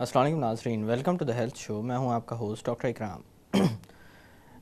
अस्सलाम वालेकुम नाजरीन, welcome to the health show. मैं हूं आपका होस्ट डॉक्टर इकराम।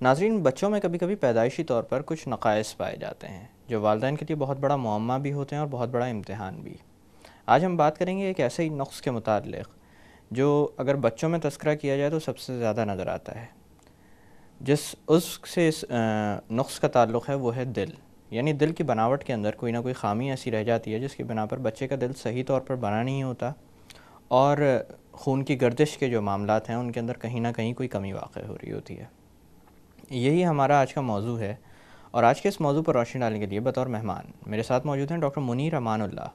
नाजरीन, बच्चों में कभी कभी पैदाइशी तौर पर कुछ नक़ाइस पाए जाते हैं जो वालिदैन के लिए बहुत बड़ा मुअम्मा भी होते हैं और बहुत बड़ा इम्तिहान भी। आज हम बात करेंगे एक ऐसे ही नुक्स के मुतालिक जो अगर बच्चों में तस्करा किया जाए तो सबसे ज़्यादा नज़र आता है। जिस उससे इस नुक्स का ताल्लुक़ है वो है दिल, यानी दिल की बनावट के अंदर कोई ना कोई ख़ामी ऐसी रह जाती है जिसकी बिना पर बच्चे का दिल सही तौर पर बना नहीं होता और खून की गर्दिश के जो मामलात हैं उनके अंदर कहीं ना कहीं कोई कमी वाक़ हो रही होती है। यही हमारा आज का मौजू है और आज के इस मौजू पर रोशनी डालने के लिए बतौर मेहमान मेरे साथ मौजूद हैं डॉक्टर मुनीर अमानुल्लाह,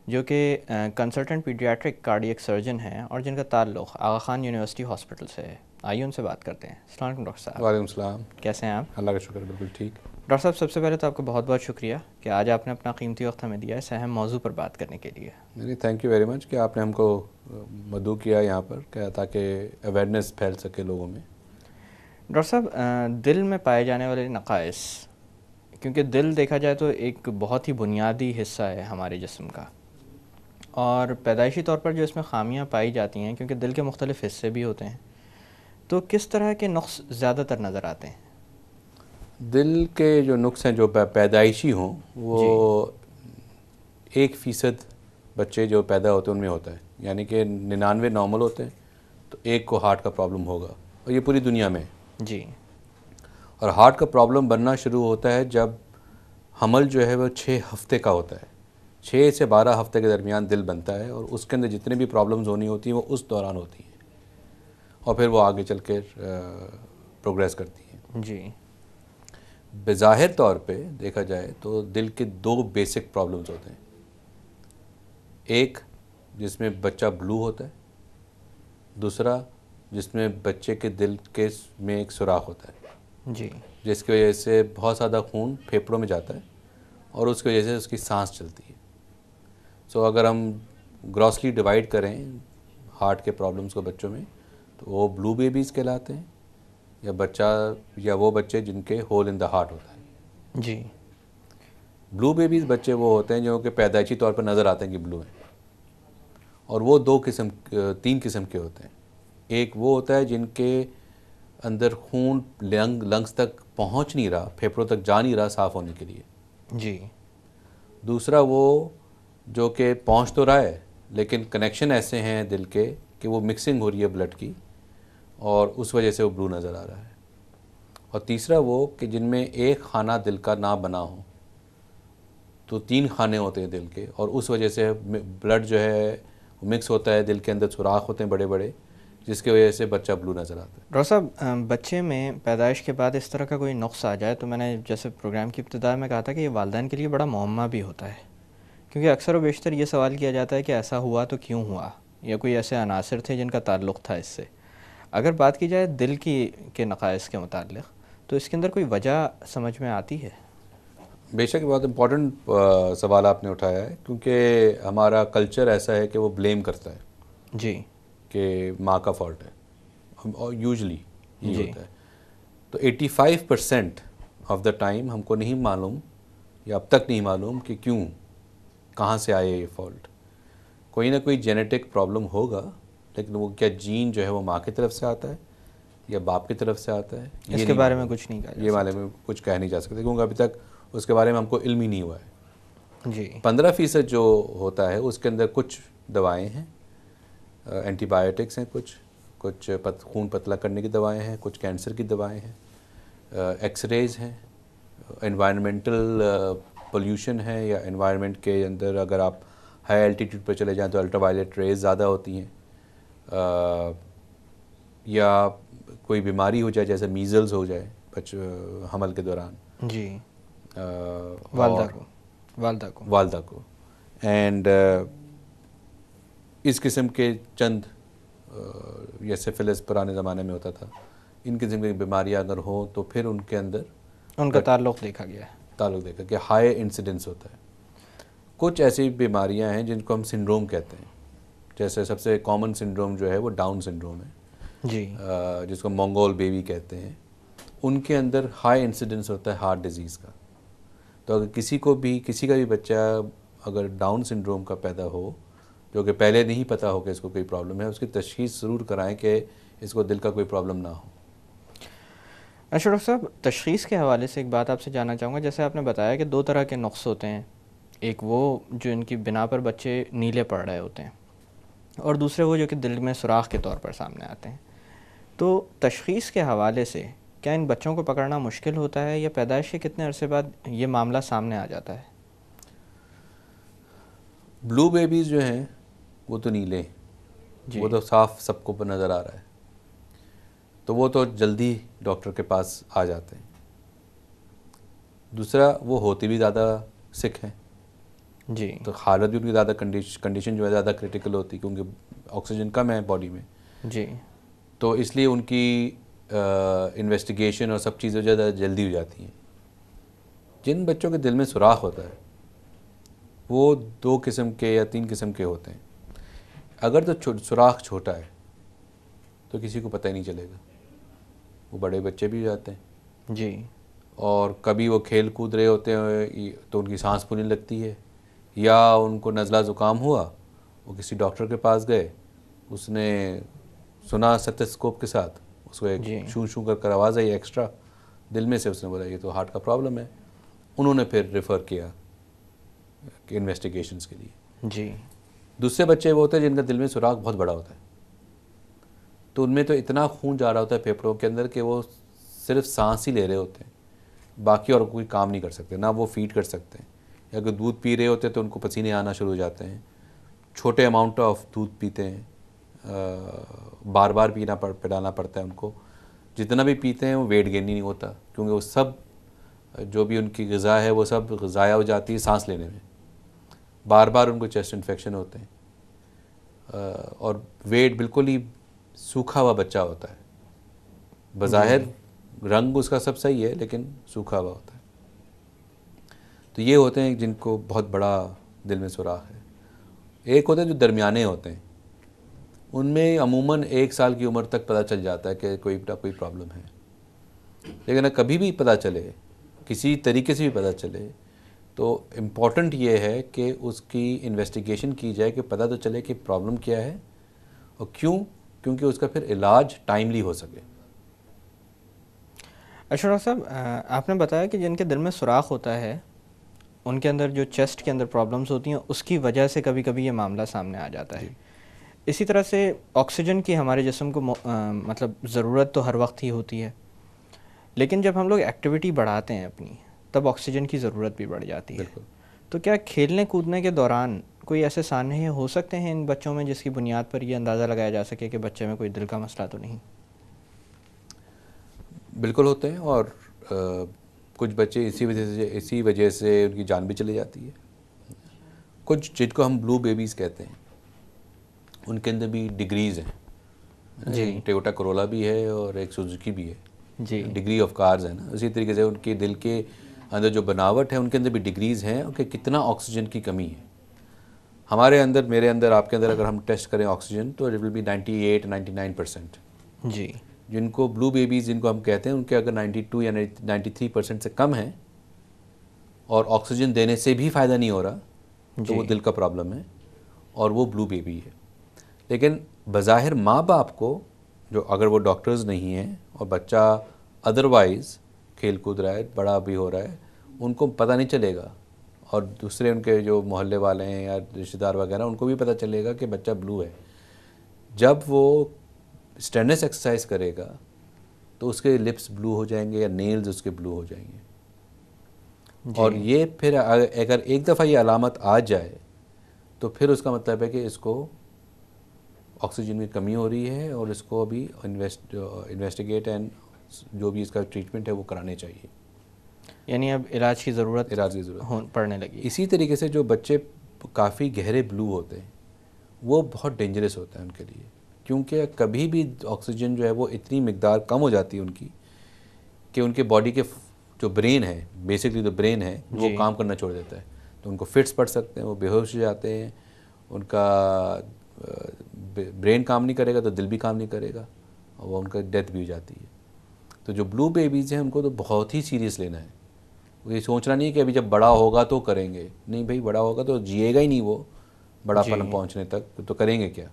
जो कि कंसल्टेंट पीडियाट्रिक कार्डियक सर्जन हैं और जिनका ताल्लुक़ आगा खान यूनिवर्सिटी हॉस्पिटल से है। आइए उनसे बात करते हैं। अस्सलाम वालेकुम डॉक्टर साहब। वालेकुम सलाम। कैसे हैं आप? अल्लाह का शुक्र, बिल्कुल ठीक। डॉक्टर साहब, सबसे पहले तो आपका बहुत बहुत शुक्रिया कि आज आपने अपना कीमती वक्त हमें दिया इस अहम मौजू पर बात करने के लिए। नहीं, थैंक यू वेरी मच कि आपने हमको मदऊ किया यहाँ पर, क्या ताकि अवेयरनेस फैल सके लोगों में। डॉक्टर साहब, दिल में पाए जाने वाले नक़ाइस, क्योंकि दिल देखा जाए तो एक बहुत ही बुनियादी हिस्सा है हमारे जिस्म का और पैदाइशी तौर पर जो इसमें ख़ामियाँ पाई जाती हैं, क्योंकि दिल के मुख्तलिफ़ हिस्से भी होते हैं, तो किस तरह के नुक्स ज़्यादातर नज़र आते हैं? दिल के जो नुक्स हैं जो पैदाइशी हों वो 1% बच्चे जो पैदा होते हैं उनमें होता है, यानी कि 99 नॉर्मल होते हैं तो एक को हार्ट का प्रॉब्लम होगा, और ये पूरी दुनिया में है। जी। और हार्ट का प्रॉब्लम बनना शुरू होता है जब हमल जो है वो 6 हफ्ते का होता है। 6 से 12 हफ्ते के दरमियान दिल बनता है और उसके अंदर जितने भी प्रॉब्लम्स होनी होती हैं वो उस दौरान होती हैं और फिर वो आगे चल के प्रोग्रेस करती हैं। जी। बेज़ाहिर तौर पे देखा जाए तो दिल के 2 बेसिक प्रॉब्लम्स होते हैं। एक जिसमें बच्चा ब्लू होता है, दूसरा जिसमें बच्चे के दिल के में एक सुराख होता है जी। जिसकी वजह से बहुत ज़्यादा खून फेफड़ों में जाता है और उसकी वजह से उसकी सांस चलती है। सो अगर हम ग्रॉसली डिवाइड करें हार्ट के प्रॉब्लम्स को बच्चों में तो वो ब्लू बेबीज़ कहलाते हैं या वो बच्चे जिनके होल इन द हार्ट होता है। जी। ब्लू बेबीज़ बच्चे वो होते हैं जो कि पैदाइशी तौर पर नज़र आते हैं कि ब्लू हैं, और वो 3 किस्म के होते हैं। एक वो होता है जिनके अंदर खून लंग्स तक पहुंच नहीं रहा, फेफड़ों तक जा नहीं रहा साफ़ होने के लिए। जी। दूसरा वो जो कि पहुंच तो रहा है लेकिन कनेक्शन ऐसे हैं दिल के कि वो मिक्सिंग हो रही है ब्लड की और उस वजह से वो ब्लू नज़र आ रहा है। और तीसरा वो कि जिनमें एक खाना दिल का ना बना हो, तो 3 खाने होते हैं दिल के और उस वजह से ब्लड जो है मिक्स होता है, दिल के अंदर सुराख होते हैं बड़े बड़े, जिसकी वजह से बच्चा ब्लू नज़र आता है। डॉक्टर साहब, बच्चे में पैदाइश के बाद इस तरह का कोई नुक्स आ जाए तो मैंने जैसे प्रोग्राम की इब्तिदा में कहा था कि ये वालिदैन के लिए बड़ा मुअम्मा भी होता है, क्योंकि अक्सर व बेशतर ये सवाल किया जाता है कि ऐसा हुआ तो क्यों हुआ, या कोई ऐसे अनासर थे जिनका ताल्लुक़ था इससे। अगर बात की जाए दिल की के नक़ाइस के मुतालिक तो इसके अंदर कोई वजह समझ में आती है? बेशक बहुत इम्पोर्टेंट सवाल आपने उठाया है, क्योंकि हमारा कल्चर ऐसा है कि वो ब्लेम करता है जी। कि माँ का फॉल्ट है, और यूजली ये जी। होता है। तो 85% ऑफ द टाइम हमको नहीं मालूम या अब तक नहीं मालूम कि क्यों, कहाँ से आए ये फॉल्ट। कोई ना कोई जेनेटिक प्रॉब्लम होगा, लेकिन वो क्या जीन जो है वो माँ की तरफ से आता है या बाप की तरफ से आता है, ये इसके नहीं बारे में मालूम। कुछ नहीं कहा जा ये बारे में कुछ कह नहीं जा सकते क्योंकि अभी तक उसके बारे में हमको इल्म ही नहीं हुआ है। सकता। जी। 15% जो होता है उसके अंदर कुछ दवाएं हैं, एंटीबायोटिक्स हैं, कुछ खून पतला करने की दवाएं हैं, कुछ कैंसर की दवाएं हैं, एक्सरेज हैं, एनवायरनमेंटल पोल्यूशन है, या एनवायरनमेंट के अंदर अगर आप हाई एल्टीट्यूड पर चले जाएं तो अल्ट्रावायलेट रेज ज़्यादा होती हैं, या कोई बीमारी हो जाए जैसे मीज़ल्स हो जाए हमल के दौरान। जी। और वालदा को एंड इस किस्म के चंद या सिफिलिस पुराने ज़माने में होता था, इन किस्म की बीमारियां अगर हो तो फिर उनके अंदर उनका ताल्लुक़ देखा गया है। ताल्लुक़ देखा कि हाई इंसिडेंस होता है। कुछ ऐसी बीमारियां हैं जिनको हम सिंड्रोम कहते हैं, जैसे सबसे कॉमन सिंड्रोम जो है वो डाउन सिंड्रोम है, जी। जिसको मंगोल बेबी कहते हैं। उनके अंदर हाई इंसिडेंस होता है हार्ट डिजीज़ का। तो अगर किसी का भी बच्चा अगर डाउन सिंड्रोम का पैदा हो जो कि पहले नहीं पता हो कि इसको कोई प्रॉब्लम है, उसकी तशख़ीस ज़रूर कराएं कि इसको दिल का कोई प्रॉब्लम ना हो। अच्छा डॉक्टर साहब, तशख़ीस के हवाले से एक बात आपसे जानना चाहूँगा। जैसे आपने बताया कि दो तरह के नुक्स होते हैं, एक वो जो इनकी बिना पर बच्चे नीले पड़ रहे होते हैं, और दूसरे वो जो कि दिल में सुराख के तौर पर सामने आते हैं। तो तशख़ीस के हवाले से क्या इन बच्चों को पकड़ना मुश्किल होता है, या पैदाइश के कितने अरसे बाद ये मामला सामने आ जाता है? ब्लू बेबीज़ जो हैं वो तो नीले हैं, वो तो साफ सबको पर नज़र आ रहा है, तो वो तो जल्दी डॉक्टर के पास आ जाते हैं। दूसरा, वो होते भी ज़्यादा सिक हैं जी, तो हालत भी उनकी ज़्यादा कंडीशन जो है ज़्यादा क्रिटिकल होती है, क्योंकि ऑक्सीजन कम है बॉडी में, जी, तो इसलिए उनकी इन्वेस्टिगेशन और सब चीज़ें ज़्यादा जल्दी हो जाती हैं। जिन बच्चों के दिल में सुराख होता है वो 2 किस्म के या 3 किस्म के होते हैं। अगर तो सुराख छोटा है तो किसी को पता ही नहीं चलेगा, वो बड़े बच्चे भी हो जाते हैं। जी, और कभी वो खेल कूद रहे होते हैं तो उनकी सांस फूलने लगती है, या उनको नज़ला ज़ुकाम हुआ, वो किसी डॉक्टर के पास गए, उसने सुना स्टेथोस्कोप के साथ, उसको एक शू शू कर आवाज़ आई एक्स्ट्रा दिल में से, उसने बोला ये तो हार्ट का प्रॉब्लम है। उन्होंने फिर रेफ़र किया इन्वेस्टिगेशंस के लिए। जी, दूसरे बच्चे वो होते हैं जिनका दिल में सुराख बहुत बड़ा होता है, तो उनमें तो इतना खून जा रहा होता है फेफड़ों के अंदर कि वो सिर्फ सांस ही ले रहे होते हैं, बाकी और कोई काम नहीं कर सकते, ना वो फीड कर सकते हैं। या अगर दूध पी रहे होते हैं तो उनको पसीने आना शुरू हो जाते हैं, छोटे अमाउंट ऑफ दूध पीते हैं, बार बार पिलाना पड़ता है उनको, जितना भी पीते हैं वो वेट गेन नहीं होता, क्योंकि वो सब जो भी उनकी ग़िज़ा है वो सब ज़ाया हो जाती है सांस लेने में, बार बार उनको चेस्ट इन्फेक्शन होते हैं, और वेट बिल्कुल ही सूखा हुआ बच्चा होता है, बज़ाहिर रंग उसका सब सही है लेकिन सूखा हुआ होता है। तो ये होते हैं जिनको बहुत बड़ा दिल में सुराख है। एक होते हैं जो दरमियाने होते हैं, उनमें अमूमन 1 साल की उम्र तक पता चल जाता है कि कोई प्रॉब्लम है, लेकिन अगर कभी भी पता चले, किसी तरीके से भी पता चले, तो इम्पॉर्टेंट ये है कि उसकी इन्वेस्टिगेशन की जाए कि पता तो चले कि प्रॉब्लम क्या है और क्यों, क्योंकि उसका फिर इलाज टाइमली हो सके। अच्छा डॉक्टर साहब, आपने बताया कि जिनके दिल में सुराख होता है उनके अंदर जो चेस्ट के अंदर प्रॉब्लम्स होती हैं, उसकी वजह से कभी कभी ये मामला सामने आ जाता है। इसी तरह से ऑक्सीजन की हमारे जिस्म को मतलब ज़रूरत तो हर वक्त ही होती है, लेकिन जब हम लोग एक्टिविटी बढ़ाते हैं अपनी, तब ऑक्सीजन की ज़रूरत भी बढ़ जाती है। तो क्या खेलने कूदने के दौरान कोई ऐसे सान्य हो सकते हैं इन बच्चों में जिसकी बुनियाद पर यह अंदाज़ा लगाया जा सके कि बच्चे में कोई दिल का मसला तो नहीं? बिल्कुल होते हैं, और कुछ बच्चे इसी वजह से उनकी जान भी चली जाती है। कुछ जिनको हम ब्लू बेबीज़ कहते हैं, उनके अंदर भी डिग्रीज़ हैं जी, टोयोटा कोरोला भी है और एक सुजुकी भी है जी, डिग्री ऑफ कार्स है ना। उसी तरीके से उनके दिल के अंदर जो बनावट है उनके अंदर भी डिग्रीज़ हैं कि कितना ऑक्सीजन की कमी है। हमारे अंदर, मेरे अंदर, आपके अंदर अगर हम टेस्ट करें ऑक्सीजन तो इट विल बी 98-99% जी। जिनको ब्लू बेबीज़ जिनको हम कहते हैं उनके अगर 92 या 93% से कम है और ऑक्सीजन देने से भी फ़ायदा नहीं हो रहा, तो वो दिल का प्रॉब्लम है और वो ब्लू बेबी है। लेकिन बज़ाहिर माँ बाप को, जो अगर वो डॉक्टर्स नहीं हैं और बच्चा अदरवाइज़ खेल कूद रहा है, बड़ा भी हो रहा है, उनको पता नहीं चलेगा, और दूसरे उनके जो मोहल्ले वाले हैं या रिश्तेदार वगैरह, उनको भी पता चलेगा कि बच्चा ब्लू है। जब वो स्ट्रेनस एक्सरसाइज करेगा तो उसके लिप्स ब्लू हो जाएंगे या नेल्स उसके ब्लू हो जाएंगे, और ये फिर अगर एक दफ़ा ये अलामत आ जाए तो फिर उसका मतलब है कि इसको ऑक्सीजन की कमी हो रही है और इसको अभी इन्वेस्टिगेट एंड जो भी इसका ट्रीटमेंट है वो कराने चाहिए, यानी अब इलाज की ज़रूरत पड़ने लगी। इसी तरीके से जो बच्चे काफ़ी गहरे ब्लू होते हैं वो बहुत डेंजरस होता है उनके लिए, क्योंकि कभी भी ऑक्सीजन जो है वो इतनी मिकदार कम हो जाती है उनकी कि उनके बॉडी के जो ब्रेन है, बेसिकली जो ब्रेन है, वो काम करना छोड़ देता है, तो उनको फिट्स पड़ सकते हैं, वो बेहोश हो जाते हैं, उनका ब्रेन काम नहीं करेगा तो दिल भी काम नहीं करेगा और वो उनका डेथ भी हो जाती है। तो जो ब्लू बेबीज़ हैं उनको तो बहुत ही सीरियस लेना है। वो ये सोचना नहीं है कि अभी जब बड़ा होगा तो करेंगे, नहीं भाई, बड़ा होगा तो जिएगा ही नहीं वो, बड़ापन जी। पहुंचने तक, तो करेंगे क्या?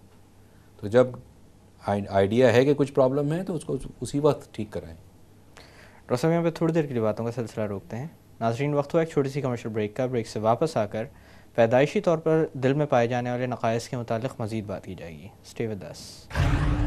तो जब आइडिया है कि कुछ प्रॉब्लम है तो उसको उसी वक्त ठीक कराएं। डॉक्टर साहब, यहाँ पे थोड़ी देर के लिए बातों का सिलसिला रोकते हैं। नाजरीन, वक्त हुआ एक छोटी सी कमर्शियल ब्रेक का। ब्रेक से वापस आकर पैदाइशी तौर पर दिल में पाए जाने वाले नक़ाइस के मुतालिक मज़ीद बात की जाएगी। Stay with us.